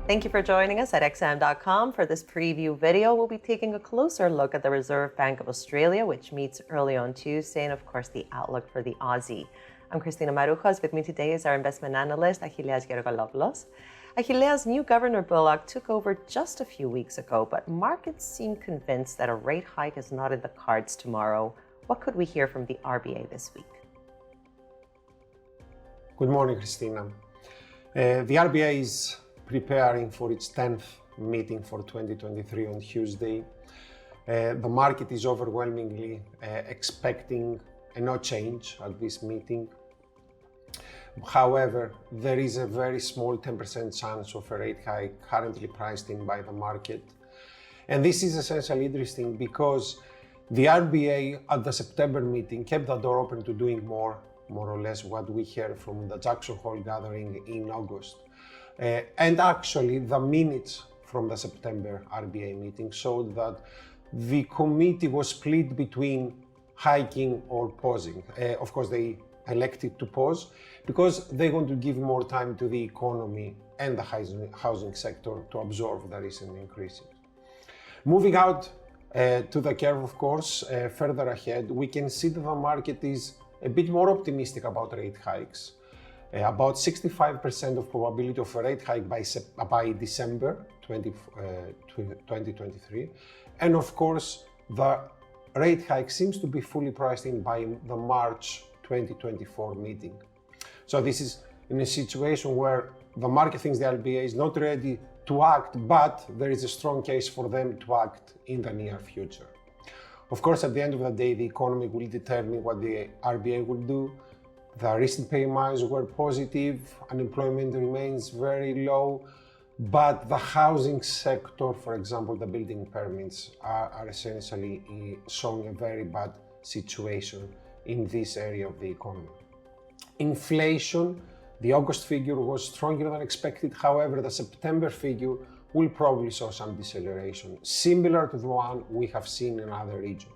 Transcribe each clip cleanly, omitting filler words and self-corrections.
Thank you for joining us at XM.com. For this preview video, we'll be taking a closer look at the Reserve Bank of Australia, which meets early on Tuesday, and of course, the outlook for the Aussie. I'm Christina Marujas. With me today is our investment analyst, Achilleas Georgolopoulos. Achilleas, new Governor Bullock took over just a few weeks ago, but markets seem convinced that a rate hike is not in the cards tomorrow. What could we hear from the RBA this week? Good morning, Christina. The RBA is preparing for its 10th meeting for 2023 on Tuesday. The market is overwhelmingly expecting a no change at this meeting. However, there is a very small 10% chance of a rate hike currently priced in by the market. And this is essentially interesting because the RBA at the September meeting kept the door open to doing more or less what we heard from the Jackson Hole gathering in August. And actually, the minutes from the September RBA meeting showed that the committee was split between hiking or pausing. Of course, they elected to pause because they want to give more time to the economy and the housing sector to absorb the recent increases. Moving out to the curve, of course, further ahead, we can see that the market is a bit more optimistic about rate hikes. About 65% of probability of a rate hike by December 2023. And of course, the rate hike seems to be fully priced in by the March 2024 meeting. So this is in a situation where the market thinks the RBA is not ready to act, but there is a strong case for them to act in the near future. Of course, at the end of the day, the economy will determine what the RBA will do. The recent PMIs were positive, unemployment remains very low, but the housing sector, for example, the building permits are essentially showing a very bad situation in this area of the economy. Inflation, the August figure was stronger than expected. However, the September figure will probably show some deceleration, similar to the one we have seen in other regions.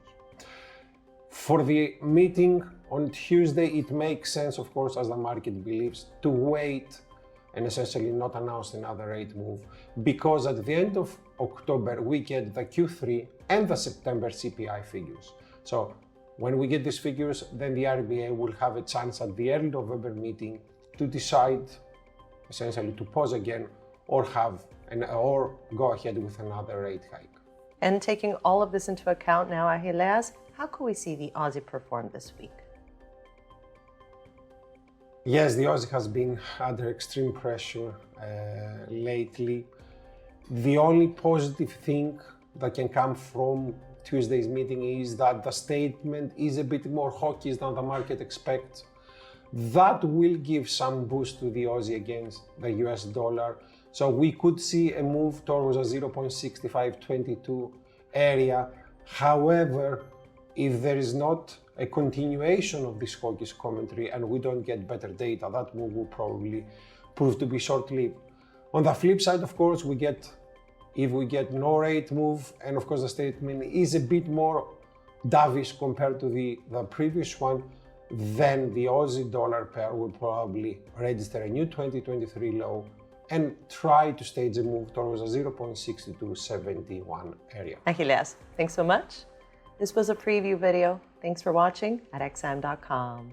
For the meeting on Tuesday, it makes sense, of course, as the market believes, to wait and essentially not announce another rate move, because at the end of October, we get the Q3 and the September CPI figures. So when we get these figures, then the RBA will have a chance at the early November meeting to decide essentially to pause again or go ahead with another rate hike. And taking all of this into account now, Achilleas, how could we see the Aussie perform this week? Yes, the Aussie has been under extreme pressure lately. The only positive thing that can come from Tuesday's meeting is that the statement is a bit more hawkish than the market expects. That will give some boost to the Aussie against the US dollar. So we could see a move towards a 0.6522 area. However, if there is not a continuation of this hawkish commentary and we don't get better data, that move will probably prove to be short-lived. On the flip side, of course, if we get no rate move, and of course the statement is a bit more dovish compared to the previous one, then the Aussie dollar pair will probably register a new 2023 low and try to stage a move towards a 0.6271 area. Achilleas, thanks so much. This was a preview video. Thanks for watching at XM.com.